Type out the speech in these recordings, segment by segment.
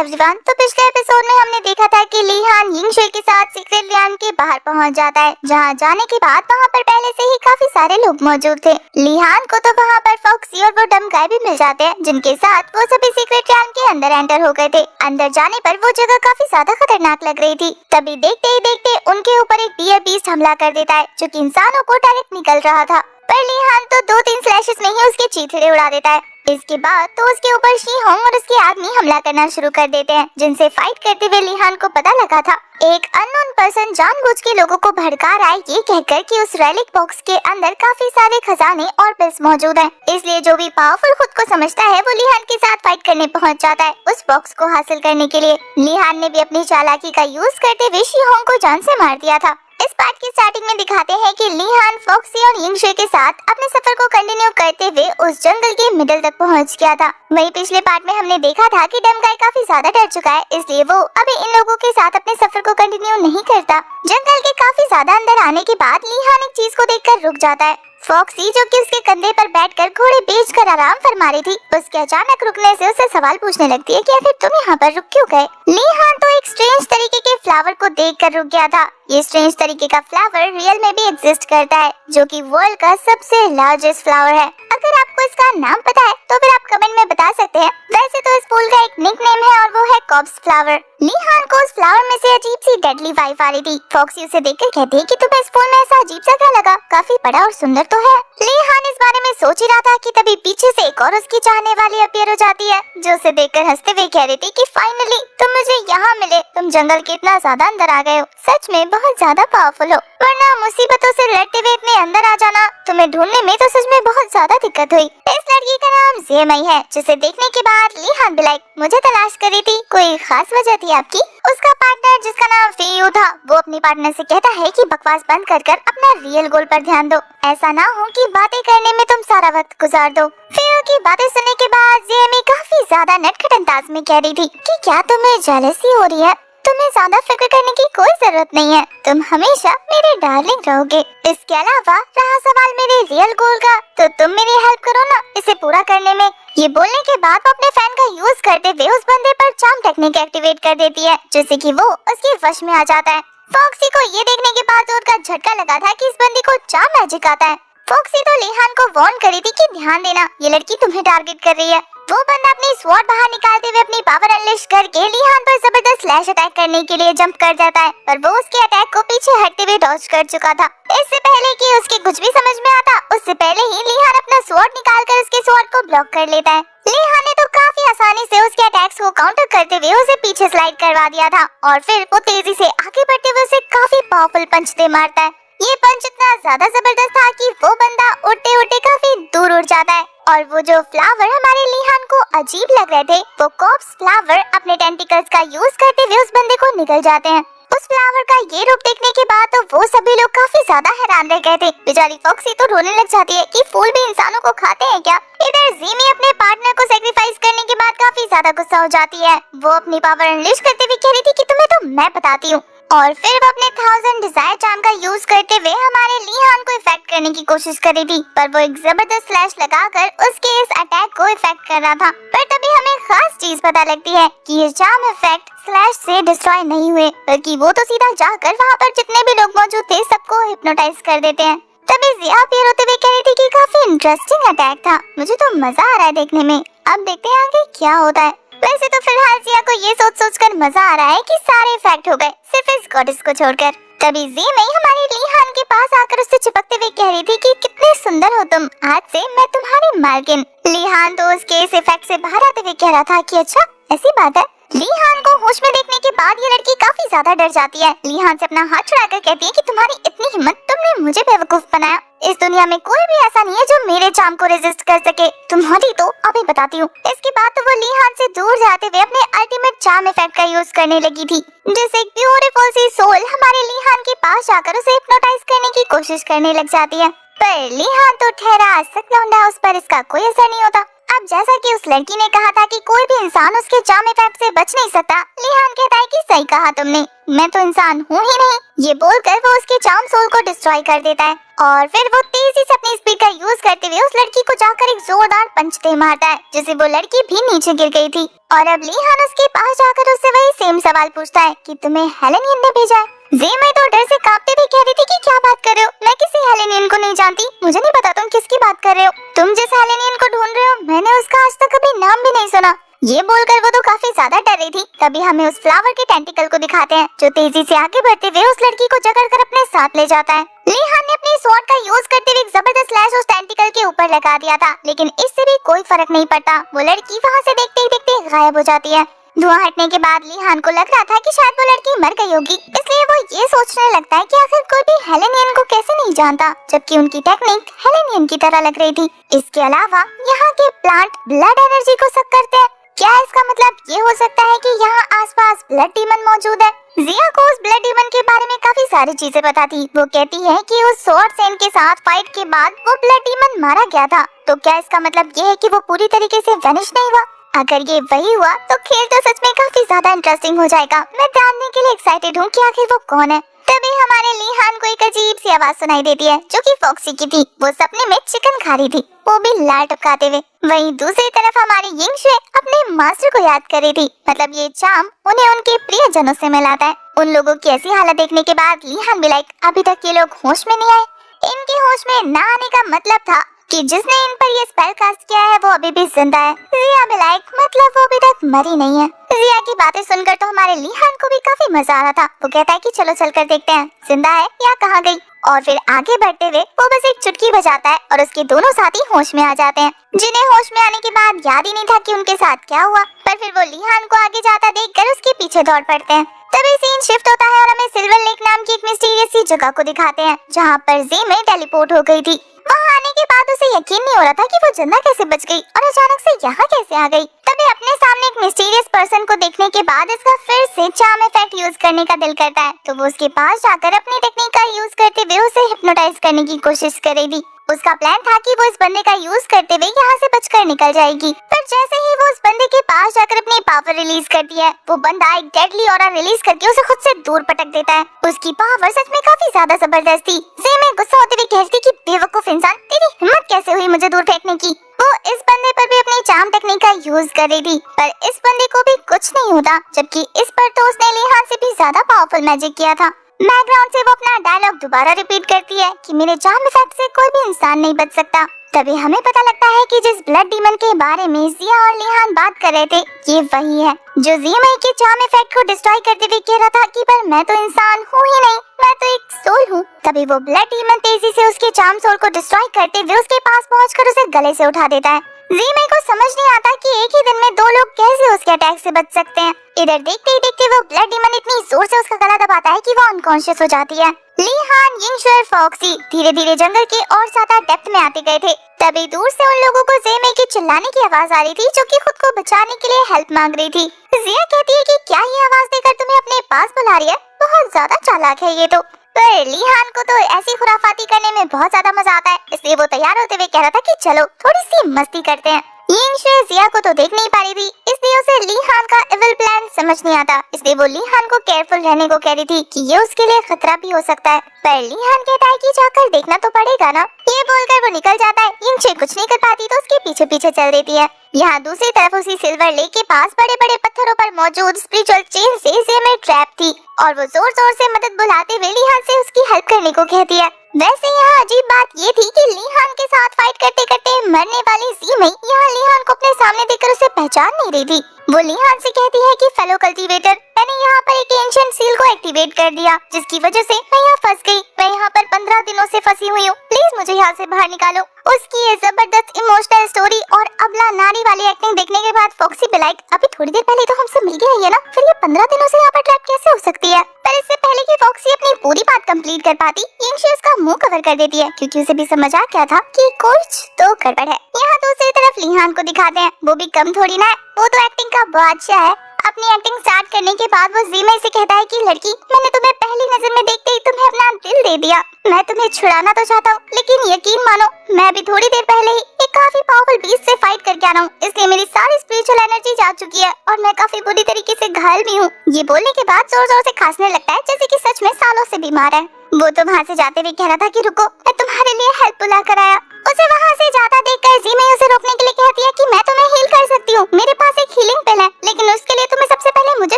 Everyone, तो पिछले episode में हमने देखा था कि लीहान यिंगशुई के साथ सीक्रेट लैंड के बाहर पहुंच जाता है, जहां जाने के बाद वहां पर पहले से ही काफी सारे लोग मौजूद थे। लीहान को तो वहां पर फॉक्सी और वो डम गाय भी मिल जाते हैं, जिनके साथ वो सभी सीक्रेट लैंड के अंदर एंटर हो गए थे। अंदर जाने पर वो जगह काफी ज्यादा खतरनाक लग रही थी। तभी देखते ही देखते उनके ऊपर एक डियर बीस्ट हमला कर देता है, जो कि इंसानों को डायरेक्ट निकल रहा था। पर लीहान तो 2-3 स्लैशेस में ही उसके चीथड़े उड़ा देता है। इसके बाद तो उसके ऊपर शी होंग और उसके आदमी हमला करना शुरू कर देते हैं, जिनसे फाइट करते हुए लीहान को पता लगा था एक अननोन पर्सन जानबूझ के लोगों को भड़का रहा है, ये कहकर कि उस रेलिक बॉक्स के अंदर काफी सारे खजाने और पिल्स मौजूद हैं। इसलिए जो भी पावरफुल खुद को समझता है वो लीहान के साथ फाइट करने पहुंच जाता है उस बॉक्स को हासिल करने के लिए। लीहान ने भी अपनी चालाकी का यूज करते हुए शी होंग को जान से मार दिया था। इस पार्ट की स्टार्टिंग में दिखाते हैं कि लीहान फॉक्सी और यिंगशुई के साथ अपने सफर को कंटिन्यू करते हुए उस जंगल के मिडिल तक पहुंच गया था। वहीं पिछले पार्ट में हमने देखा था कि डम गाय काफी ज्यादा डर चुका है, इसलिए वो अभी इन लोगों के साथ अपने सफर को कंटिन्यू नहीं करता। जंगल के काफी ज्यादा अंदर आने के बाद लीहान एक चीज को देखकर रुक जाता है। फॉक्सी, जो कि उसके कंधे पर बैठकर घोड़े बेचकर आराम फरमा रही थी, उसके अचानक रुकने से उससे सवाल पूछने लगती है कि आखिर तुम यहाँ पर रुक क्यों गए। लीहान तो एक स्ट्रेंज तरीके के फ्लावर को देखकर रुक गया था। ये स्ट्रेंज तरीके का फ्लावर रियल में भी एग्जिस्ट करता है, जो कि वर्ल्ड का सबसे लार्जेस्ट फ्लावर है। अगर आपको इसका नाम पता है तो फिर आप कमेंट में बता सकते हैं। वैसे तो इस फूल का एक निकनेम है और वो है कॉप्स फ्लावर। लीहान को उस फ्लावर में से अजीब सी डेडली वाइब आ रही थी। फॉक्सी उसे देखकर कहती है कि तुम्हें इस फूल में ऐसा अजीब सा क्या लगा, काफी बड़ा और सुंदर तो है। लीहान इस बारे में सोच ही रहा था कि तभी पीछे से एक और उसकी चाहने वाली अपीयर हो जाती है, जो उसे देखकर हंसते हुए कह रही थी कि फाइनली तुम मुझे यहाँ मिले। तुम जंगल के इतना ज्यादा अंदर आ गए हो, सच में बहुत ज्यादा पावरफुल हो, वरना मुसीबतों से लड़ते हुए इतने अंदर आ जाना तुम्हें ढूंढने में तो सच में बहुत ज्यादा दिक्कत हुई। इस लड़की का नाम जेमई है, जिसे देखने के बाद लीहान भी लाइक मुझे तलाश करी थी, कोई खास वजह थी आपकी। उसका पार्टनर जिसका नाम फेयू था, वो अपनी पार्टनर से कहता है कि बकवास बंद कर अपना रियल गोल पर ध्यान दो, ऐसा ना हो कि बातें करने में तुम सारा वक्त गुजार दो। फेयू की बातें सुनने के बाद जेमई काफी ज्यादा नटखट अंदाज में कह रही थी कि क्या तुम्हें जेलसी हो रही है, तुम्हें ज्यादा फिक्र करने की कोई जरूरत नहीं है, तुम हमेशा मेरे डार्लिंग रहोगे। इसके अलावा रहा सवाल मेरे रियल गोल का, तो तुम मेरी हेल्प करो ना इसे पूरा करने में। ये बोलने के बाद वो अपने फैन का यूज करते हुए उस बंदे पर चार्म टेक्निक एक्टिवेट कर देती है, जिससे कि वो उसके वश में आ जाता है। फॉक्सी को ये देखने के बाद उसका झटका लगा था कि इस बंदी को चार्म मैजिक आता है। फॉक्सी तो लीहान को वार्न करी थी कि ध्यान देना, ये लड़की तुम्हें टारगेट कर रही है। वो बंदा अपनी स्वॉर्ड बाहर निकालते हुए अपनी पावर अनलिश करके लीहान पर जबरदस्त स्लैश अटैक करने के लिए जंप कर जाता है, पर वो उसके अटैक को पीछे हटते हुए डॉज कर चुका था। इससे पहले कि उसके कुछ भी समझ में आता, उससे पहले ही लीहान अपना स्वॉर्ड निकालकर उसके स्वॉर्ड को ब्लॉक कर लेता है। लीहान ने तो काफी आसानी से उसके अटैक्स को काउंटर करते हुए उसे पीछे स्लाइड करवा दिया था, और फिर वो तेजी से आगे बढ़ते हुए उसे काफी पावरफुल पंच दे मारता है। ये पंच इतना ज्यादा जबरदस्त था कि वो बंदा उड़ते उड़ते काफी दूर उड़ जाता है, और वो जो फ्लावर हमारे लीहान को अजीब लग रहे थे, वो कॉप्स फ्लावर अपने टेंटिकल्स का यूज करते हुए उस बंदे को निगल जाते हैं। उस फ्लावर का ये रूप देखने के बाद तो वो सभी लोग काफी ज्यादा हैरान रह गए थे। बेचारी फॉक्सी तो रोने लग जाती है कि फूल भी इंसानों को खाते हैं क्या। इधर जेमी अपने पार्टनर को सैक्रिफाइस करने के बाद काफी ज्यादा गुस्सा हो जाती है। वो अपनी पावर अनलिश करते हुए कह रही थी कि तुम्हें तो मैं बताती हूँ, और फिर वो अपने 1000 डिजायर चार्म का यूज करते हुए हमारे लीहान को इफेक्ट करने की कोशिश कर रही थी, पर वो एक जबरदस्त स्लैश लगाकर उसके इस अटैक को इफेक्ट कर रहा था। पर तभी हमें खास चीज पता लगती है कि ये चार्म इफेक्ट स्लैश से डिस्ट्रॉय नहीं हुए, बल्कि वो तो सीधा जाकर वहाँ पर जितने भी लोग मौजूद थे सबको हिप्नोटाइज कर देते हैं। तभी जिया अपीयर होते हुए कह रही थी कि काफी इंटरेस्टिंग अटैक था, मुझे तो मजा आ रहा है देखने में, अब देखते हैं आगे क्या होता है। वैसे तो फिलहाल जिया को ये सोच कर मजा आ रहा है कि सारे इफेक्ट हो गए, सिर्फ इस गॉडेस को छोड़कर। तभी जेमई हमारे लीहान के पास आकर उससे चिपकते हुए कह रही थी कि कितने सुंदर हो तुम, आज से मैं तुम्हारी मालकिन। लीहान तो उसके इस इफेक्ट से बाहर आते हुए कह रहा था कि अच्छा ऐसी बात है। लीहान को होश में देखने के बाद ये लड़की काफी ज्यादा डर जाती है। लीहान से अपना हाथ छुड़ाकर कहती है कि तुम्हारी इतनी हिम्मत, तुमने मुझे बेवकूफ बनाया। इस दुनिया में कोई भी ऐसा नहीं है जो मेरे चार्म को रेजिस्ट कर सके, तुम्हारी तो अभी बताती हूँ। इसके बाद तो वो लीहान से दूर जाते हुए अपने अल्टीमेट चार्म इफेक्ट का यूज करने लगी थी, जिससे एक ब्यूटीफुल सी सोल हमारे लीहान के पास जाकर उसे हिप्नोटाइज करने की कोशिश करने लग जाती है। पर लीहान तो ठहरा सक लौंडा, उस पर इसका कोई असर नहीं होता। अब जैसा कि उस लड़की ने कहा था कि कोई भी इंसान उसके चार्म इफेक्ट से बच नहीं सकता, लिहान कहता है कि सही कहा तुमने, मैं तो इंसान हूँ ही नहीं। ये बोलकर वो उसके चार्म सोल को डिस्ट्रॉय कर देता है और फिर वो तेजी से अपनी स्पीड का यूज करते हुए उस लड़की को जाकर एक जोरदार पंच दे मारता है, जिससे वो लड़की भी नीचे गिर गई थी। और अब लिहान उसके पास जाकर उससे वही सेम सवाल पूछता है कि तुम्हें हेलेनियन ने भेजा है। ज़ेमई तो डर से कांपते हुए कह रही थी कि क्या बात कर रहे हो, मैं किसी हेलेनियन को नहीं जानती, मुझे नहीं पता तुम किसकी बात कर रहे हो। तुम जिस हेलेनियन को ढूंढ रहे हो मैंने उसका आज तक कभी नाम भी नहीं सुना। ये बोलकर वो तो काफी ज्यादा डर रही थी। तभी हमें उस फ्लावर के टेंटिकल को दिखाते हैं जो तेजी से आगे बढ़ते हुए उस लड़की को जकड़कर अपने साथ ले जाता है। लिहान ने अपनी स्वॉर्ड का यूज करते हुए एक जबरदस्त स्लैश उस टेंटिकल के ऊपर लगा दिया था, लेकिन इससे भी कोई फर्क नहीं पड़ता। वो लड़की वहाँ से देखते ही देखते गायब हो जाती है। धुआं हटने के बाद लिहान को लग रहा था कि शायद वो लड़की मर गई होगी, इसलिए वो ये सोचने लगता है कि आखिर कोई भी हेलेनियन को कैसे नहीं जानता, जबकि उनकी टेक्निक हेलेनियन की तरह लग रही थी। इसके अलावा यहाँ के प्लांट ब्लड एनर्जी को सक करते हैं। क्या इसका मतलब ये हो सकता है कि यहाँ आसपास ब्लड डीमन मौजूद है? जिया को उस ब्लड डीमन के बारे में काफी सारी चीजें पता थी। वो कहती है कि उस स्वॉर्ड सेन के साथ फाइट के बाद वो ब्लड डीमन मारा गया था। तो क्या इसका मतलब ये है कि वो पूरी तरीके से वैनिश नहीं हुआ? अगर ये वही हुआ तो खेल तो सच में काफी ज्यादा इंटरेस्टिंग हो जाएगा। मैं जानने के लिए एक्साइटेड हूँ कि आखिर वो कौन है। तभी हमारे लिहान को एक अजीब सी आवाज सुनाई देती है जो कि फॉक्सी की थी। वो सपने में चिकन खा रही थी, वो भी लाल टपकाते हुए। वहीं दूसरी तरफ हमारी यिंगशुए अपने मास्टर को याद कर रही थी। मतलब ये चार्म उन्हें उनके प्रियजनों से मिलाता है। उन लोगों की ऐसी हालत देखने के बाद लिहान भी लाइक अभी तक ये लोग होश में नहीं आए। इनके होश में न आने का मतलब था कि जिसने इन पर ये स्पेल कास्ट किया है वो अभी भी जिंदा है। जिया भी लाइक मतलब वो अभी तक मरी नहीं है। जिया की बातें सुनकर तो हमारे लिहान को भी काफी मजा आ रहा था। वो कहता है कि चलो चलकर देखते हैं जिंदा है या कहाँ गई। और फिर आगे बढ़ते हुए वो बस एक चुटकी बजाता है और उसके दोनों साथी होश में आ जाते हैं, जिन्हें होश में आने के बाद याद ही नहीं था कि उनके साथ क्या हुआ। पर फिर वो लिहान को आगे जाता देखकर उसके पीछे दौड़ पड़ते हैं। तभी सीन शिफ्ट होता है और हमें सिल्वर लेक नाम की एक मिस्टीरियस सी जगह को दिखाते हैं जहाँ पर ज़ेमई टेलीपोर्ट हो गई थी। वहाँ आने के बाद उसे यकीन नहीं हो रहा था कि वो जिंदा कैसे बच गई और अचानक से यहाँ कैसे आ गई। तभी अपने सामने एक मिस्टीरियस पर्सन को देखने के बाद इसका फिर से चार्म इफेक्ट यूज करने का दिल करता है, तो वो उसके पास जाकर अपनी टेक्निक का यूज करते हुए उसे हिप्नोटाइज करने की कोशिश करेगी। उसका प्लान था कि वो इस बंदे का यूज करते हुए यहाँ से बचकर निकल जाएगी। पर जैसे ही वो उस बंदे के पास जाकर अपनी पावर रिलीज करती है, वो बंदा एक डेडली ऑरा रिलीज करके उसे खुद से दूर पटक देता है। उसकी पावर सच में काफी ज्यादा जबरदस्त थी। ज़ेमई गुस्सा होते हुए कहती कि बेवकूफ इंसान, तेरी हिम्मत कैसे हुई मुझे दूर फेंकने की। वो इस बंदे पर भी अपनी चार्म टेक्निक का यूज कर रही थी, पर इस बंदे को भी कुछ नहीं होता, जबकि इस पर तो उसने लिहान से भी ज्यादा पावरफुल मैजिक किया था। बैकग्राउंड से वो अपना डायलॉग दोबारा रिपीट करती है कि मेरे चार्म इफेक्ट से कोई भी इंसान नहीं बच सकता। तभी हमें पता लगता है कि जिस ब्लड डीमन के बारे में जिया और लिहान बात कर रहे थे ये वही है जो ज़ेमई के चार्म इफेक्ट को डिस्ट्रॉय करते हुए कह रहा था कि पर मैं तो इंसान हूँ ही नहीं, मैं तो एक सोल हूँ। तभी वो ब्लड डीमन तेजी से उसके चार्म सोल को डिस्ट्रॉय करते हुए उसके पास पहुंचकर उसे गले से उठा देता है। ज़ेमई को समझ नहीं आता कि एक ही दिन में दो लोग कैसे उसके अटैक से बच सकते हैं। इधर देखते ही देखते वो ब्लड डीमन इतनी जोर से उसका गला दबाता है कि वो अनकॉन्शियस हो जाती है। लिहान, यिंगशुए और फॉक्सी धीरे धीरे जंगल के और ज्यादा डेप्थ में आते गए थे। तभी दूर से उन लोगों को ज़ेमई की चिल्लाने की आवाज आ रही थी जो कि खुद को बचाने के लिए हेल्प मांग रही थी। जिया कहती है कि क्या ये आवाज देकर तुम्हें अपने पास बुला रही है, बहुत ज्यादा चालाक है ये तो। पर लिहान को तो ऐसी खुराफाती करने में बहुत ज्यादा मजा आता है, इसलिए वो तैयार होते हुए कह रहा था कि चलो थोड़ी सी मस्ती करते हैं। यिंगशुए जिया को तो देख नहीं पा रही थी, इसलिए उसे लिहान का इविल प्लान समझ नहीं आता, इसलिए वो लिहान को केयरफुल रहने को कह रही थी कि ये उसके लिए खतरा भी हो सकता है। पर लिहान कहता है कि जाकर देखना तो पड़ेगा ना। ये बोलकर वो निकल जाता है। यिंगशुए कुछ नहीं कर पाती तो उसके पीछे पीछे चल देती है। यहाँ दूसरी तरफ उसी सिल्वर लेक के पास बड़े बड़े पत्थरों पर मौजूद स्पिरिचुअल चेन से ज़ेमई ट्रैप थी और वो जोर जोर से मदद बुलाते हुए लिहान से उसकी हेल्प करने को कहती है। वैसे यहाँ अजीब बात ये थी कि लिहान के साथ फाइट करते करते मरने वाली ज़ेमई यहाँ लिहान को अपने सामने देखकर उसे पहचान नहीं रही थी। वो लिहान से कहती है कि फेलो कल्टीवेटर, मैंने यहाँ पर एक एंशिएंट सील को एक्टिवेट कर दिया जिसकी वजह से मैं यहाँ फंस गई। मैं यहाँ पर 15 दिनों से फंसी हुई हूँ, प्लीज मुझे यहाँ से बाहर निकालो। उसकी ये जबरदस्त इमोशनल स्टोरी और अबला नारी वाली एक्टिंग देखने के बाद फॉक्सी पे लाइक अभी थोड़ी देर पहले तो हमसे मिल गई है ना, फिर ये 15 दिनों से यहाँ पर ट्रैप कैसे हो सकती है। पर इससे पहले कि फॉक्सी अपनी पूरी बात कंप्लीट कर पाती, यिंगशुए उसका मुंह कवर कर देती है क्योंकि उसे भी समझ आ गया था कि कुछ तो गड़बड़ है। यहाँ दूसरी तरफ लिहान को दिखाते हैं, वो भी कम थोड़ी ना है, वो तो एक्टिंग का बादशाह है। अपनी एक्टिंग स्टार्ट करने के बाद वो जीमे से कहता है कि लड़की, मैंने तुम्हें पहली नजर में देखते ही तुम्हें अपना दिल दे दिया। मैं तुम्हें छुड़ाना तो चाहता हूँ, लेकिन यकीन मानो मैं अभी थोड़ी देर पहले ही एक काफी पावरफुल बीस्ट से फाइट करके आ रहा हूँ, इसलिए मेरी सारी स्पिरिचुअल एनर्जी जा चुकी है और मैं काफी बुरी तरीके से घायल भी हूँ। ये बोलने के बाद जोर जोर से खांसने लगता है जैसे कि सच में सालों से बीमार है। वो तो वहाँ से जाते हुए कह रहा था कि रुको, मैं तुम्हारे लिए हेल्प बुला कर आया। उसे वहाँ से जाता देखकर जीमे उसे रोकने के लिए कहती है कि मैं तुम्हें हील कर सकती हूँ, मेरे पास एक हीलिंग पिल है, लेकिन उसके लिए तुम्हें सबसे पहले मुझे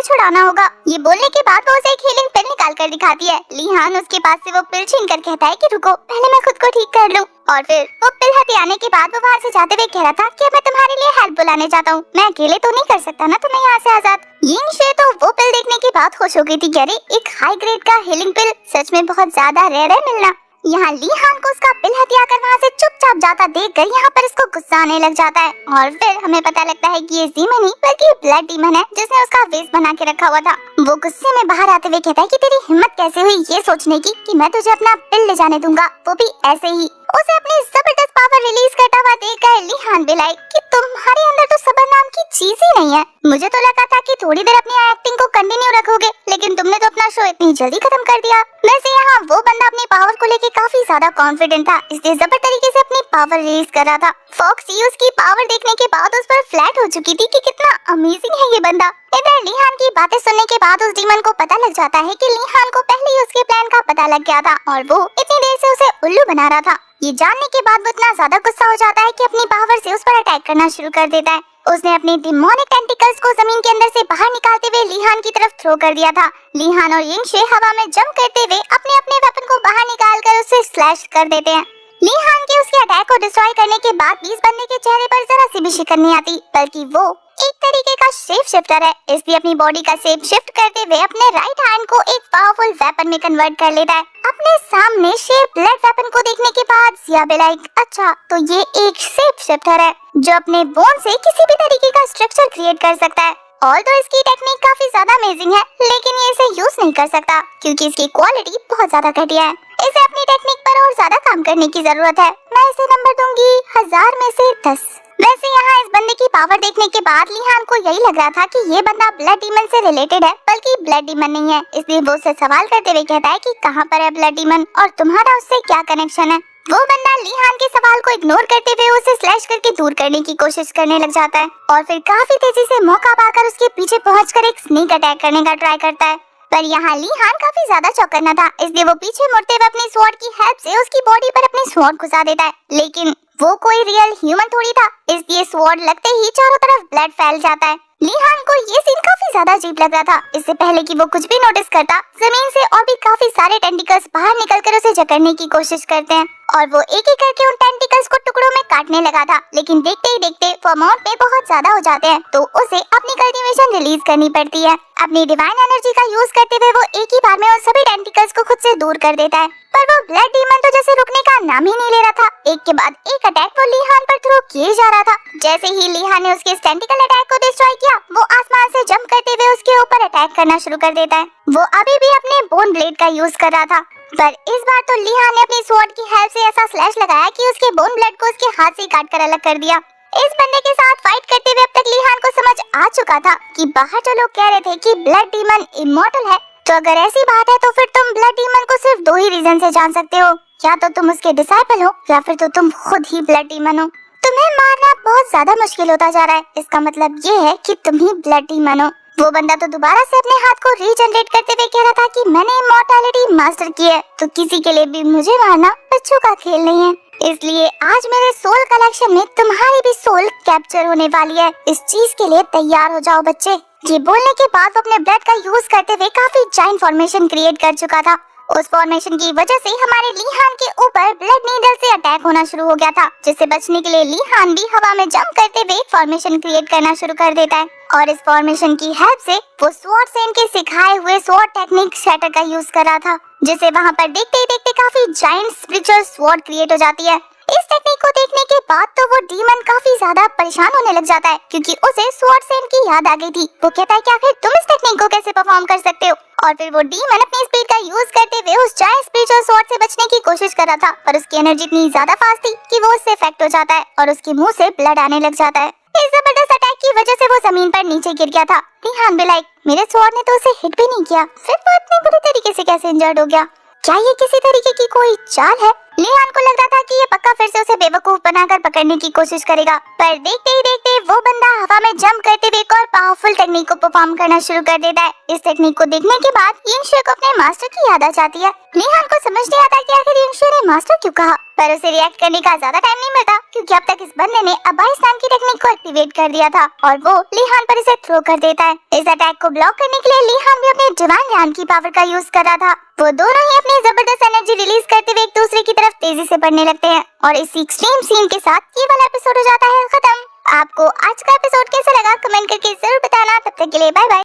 छुड़ाना होगा। ये बोलने के बाद वो उसे एक हीलिंग पिल निकाल कर दिखाती है। लीहान उसके पास से वो पिल छीन कर कहता है कि रुको, पहले मैं खुद को ठीक कर लूँ। और फिर वो पिल हथियाने के बाद वो वहाँ से जाते हुए कह रहा था कि मैं तुम्हारे लिए हेल्प बुलाने चाहता हूँ, मैं अकेले तो नहीं कर सकता ना तुम्हें यहाँ से आजाद। यिंग शे तो वो पिल देखने के बाद खुश हो गई थी। अरे एक हाई ग्रेड का हीलिंग पिल सच में बहुत ज्यादा रेयर है मिलना। यहाँ लीहान को उसका पिल हथिया कर वहाँ से चुपचाप जाता देखकर यहाँ पर इसको गुस्सा आने लग जाता है और फिर हमें पता लगता है कि ये जीमे नहीं बल्कि ब्लड डीमन है जिसने उसका वेश बना के रखा हुआ था। वो गुस्से में बाहर आते हुए कहता है कि तेरी हिम्मत कैसे हुई ये सोचने की कि मैं तुझे अपना पिल ले जाने दूंगा, वो भी ऐसे ही। उसे अपनी जबरदस्त पावर रिलीज करता हुआ देखकर लीहान भी लाइक कि तुम्हारे अंदर तो सबर नाम की चीज ही नहीं है। मुझे तो लगा था कि थोड़ी देर अपनी एक्टिंग को कंटिन्यू रखोगे, लेकिन तुमने तो अपना शो इतनी जल्दी खत्म कर दिया। वैसे यहाँ वो बंदा अपनी पावर को लेके काफी ज्यादा कॉन्फिडेंट था, इसलिए जबर तरीके से अपनी पावर रिलीज कर रहा था। फॉक्सी उसकी पावर देखने के बाद उस पर फ्लैट हो चुकी थी कि कितना अमेजिंग है ये बंदा। इधर लीहान की बातें सुनने के बाद उस डीमन को पता लग जाता है कि लीहान को पहले ही उसके प्लान का पता लग गया था और वो इतनी देर से उसे उल्लू बना रहा था। ये जानने के बाद वो इतना ज्यादा गुस्सा हो जाता है कि अपनी पावर से उस पर अटैक करना शुरू कर देता है। उसने अपने डिमोनिक टेंटिकल्स को जमीन के अंदर से बाहर निकालते हुए लीहान की तरफ थ्रो कर दिया था। लीहान और यिंग शे हवा में जंप करते हुए अपने अपने वेपन को बाहर निकालकर उसे स्लैश कर देते हैं। लीहान के उसके अटैक को डिस्ट्रॉय करने के बाद भी इस बंदे के चेहरे पर जरा सी भी शिकन नहीं आती, बल्कि वो एक तरीके का शेप शिफ्टर है, इसलिए अपनी बॉडी का शेप शिफ्ट करते हुए अपने राइट हैंड को एक पावरफुल वेपन में कन्वर्ट कर लेता है। अपने सामने शेप ब्लड वेपन को देखने के बाद जिया भी लाइक, अच्छा तो ये एक शेप शिफ्टर है जो अपने बोन से किसी भी तरीके का स्ट्रक्चर क्रिएट कर सकता है। ऑल्दो इसकी टेक्निक काफी ज्यादा अमेजिंग है, लेकिन ये इसे यूज नहीं कर सकता क्योंकि इसकी क्वालिटी बहुत ज्यादा घटिया है। इसे अपनी टेक्निक पर और ज्यादा काम करने की जरूरत है। मैं इसे नंबर दूंगी 1000 में से 10। वैसे यहाँ इस बंदे की पावर देखने के बाद लीहान को यही लग रहा था कि ये बंदा ब्लड डीमन से रिलेटेड है, बल्कि ब्लड डीमन नहीं है, इसलिए वो उससे सवाल करते हुए कहता है कि कहाँ पर है ब्लड डीमन और तुम्हारा उससे क्या कनेक्शन है। वो बंदा लीहान के सवाल को इग्नोर करते हुए उसे स्लैश करके दूर करने की कोशिश करने लग जाता है और फिर काफी तेजी से मौका पाकर उसके पीछे पहुंचकर एक स्नीक अटैक करने का ट्राई करता है। पर यहाँ लीहान काफी ज्यादा चौकन्ना था, इसलिए वो पीछे मुड़ते हुए अपनी स्वॉर्ड की हेल्प से उसकी बॉडी पर अपनी स्वॉर्ड घुसा देता है, लेकिन वो कोई रियल ह्यूमन थोड़ी था, इसलिए स्वॉर्ड लगते ही चारों तरफ ब्लड फैल जाता है। लीहान को ये सीन काफी ज्यादा अजीब लग रहा था। इससे पहले कि वो कुछ भी नोटिस करता, जमीन से और भी काफी सारे टेंटिकल्स बाहर निकलकर उसे जकड़ने की कोशिश करते हैं और वो एक एक करके उन टेंटिकल्स को टुकड़ों में काटने लगा था, लेकिन देखते ही देखते वो अमाउंट में बहुत ज्यादा हो जाते हैं, तो उसे अपनी कल्टीवेशन रिलीज करनी पड़ती है। अपनी डिवाइन एनर्जी का यूज करते हुए वो एक ही बार में उन सभी टेंटिकल्स को खुद से दूर कर देता है, पर वो ब्लड डीमन तो जैसे रुकने का नाम ही नहीं ले रहा था। एक के बाद एक अटैक वो लीहान पर थ्रो किए जा रहा था। जैसे ही लीहान ने उसके टेंटिकल अटैक को डिस्ट्रॉय किया, वो आसमान से जंप करते हुए उसके ऊपर अटैक करना शुरू कर देता है। वो अभी भी अपने बोन ब्लेड का यूज कर रहा था, पर इस बार तो लीहान ने अपनी स्वॉर्ड की हेल्प से ऐसा स्लैश लगाया कि उसके बोन ब्लेड को उसके हाथ से काट कर अलग कर दिया। इस बंदे के साथ फाइट करते हुए अब तक लीहान को समझ आ चुका था कि बाहर जो लोग कह रहे थे कि ब्लड डीमन इमॉर्टल है, तो अगर ऐसी बात है तो फिर तुम ब्लड डीमन को सिर्फ 2 ही रीजन से जान सकते हो, या तो तुम उसके डिसाइपल हो या फिर तो तुम खुद ही ब्लड डीमन हो। तुम्हें मारना बहुत ज्यादा मुश्किल होता जा रहा है, इसका मतलब ये है कि तुम ही ब्लड डीमन हो। वो बंदा तो दोबारा से अपने हाथ को रीजनरेट करते हुए कह रहा था कि मैंने इमॉर्टैलिटी मास्टर की है, तो किसी के लिए भी मुझे मारना बच्चों का खेल नहीं है, इसलिए आज मेरे सोल कलेक्शन में तुम्हारी भी सोल कैप्चर होने वाली है। इस चीज के लिए तैयार हो जाओ बच्चे। ये बोलने के बाद वो अपने ब्लड का यूज करते हुए काफी जायंट फॉर्मेशन क्रिएट कर चुका था। उस फॉर्मेशन की वजह से हमारे लीहान के ऊपर ब्लड नीडल से अटैक होना शुरू हो गया था, जिससे बचने के लिए लीहान भी हवा में जंप करते हुए फॉर्मेशन क्रिएट करना शुरू कर देता है और इस फॉर्मेशन की हेल्प से वो स्वॉर्ड सेन के सिखाए हुए स्वॉर्ड टेक्निक शैटर का यूज कर रहा था, जिससे वहाँ पर देखते ही देखते काफी जायंट स्पिरिचुअल स्वॉर्ड क्रिएट हो जाती है। इस टेक्निक को देखने के बाद तो वो डीमन काफी ज्यादा परेशान होने लग जाता है, क्योंकि उसे स्वॉर्ड सेन की याद आ गई थी। वो कहता है कि आखिर तुम इस टेक्निक को कैसे परफॉर्म कर सकते हो, और फिर वो डीमन अपनी स्पीड का यूज करते हुए उस जायंट स्पिरिचुअल स्वॉर्ड से बचने की कोशिश कर रहा था, पर उसकी एनर्जी इतनी ज्यादा फास्ट थी कि वो उससे इफेक्ट हो जाता है और उसके मुंह से ब्लड आने लग जाता है। इस जबरदस्त अटैक की वजह से वो जमीन पर नीचे गिर गया था। लिहान भी लाइक मेरे स्वॉर्ड ने तो उसे हिट भी नहीं किया, फिर वो इतनी बुरी तरीके से कैसे इंजर्ड हो गया? क्या ये किसी तरीके की कोई चाल है? लिहान को लग रहा था कि ये पक्का फिर से उसे बेवकूफ बनाकर पकड़ने की कोशिश करेगा, पर देखते ही देखते वो बंदा हवा में जंप करते हुए एक और पावरफुल टेक्निक को परफॉर्म करना शुरू कर देता है। इस टेक्निक को देखने के बाद यिंगशुई को अपने मास्टर की याद आ जाती है। लिहान को समझ नहीं आता कि आखिर यिंगशुई ने मास्टर क्यों कहा, पर उसे रिएक्ट करने का ज्यादा टाइम नहीं मिलता क्योंकि अब तक इस बंदे ने अबाइस नाम की टेक्निक को एक्टिवेट कर दिया था और वो लिहान पर इसे थ्रो कर देता है। इस अटैक को ब्लॉक करने के लिए लिहान भी अपने डिवाइन ध्यान की पावर का यूज कर रहा था। वो दोनों ही अपनी जबरदस्त एनर्जी रिलीज करते हुए एक दूसरे की तरफ तेजी से बढ़ने लगते हैं और इस एक्सट्रीम सीन के साथ ये वाला एपिसोड हो जाता है खत्म। आपको आज का एपिसोड कैसा लगा कमेंट करके जरूर बताना। तब तक के लिए बाय बाय।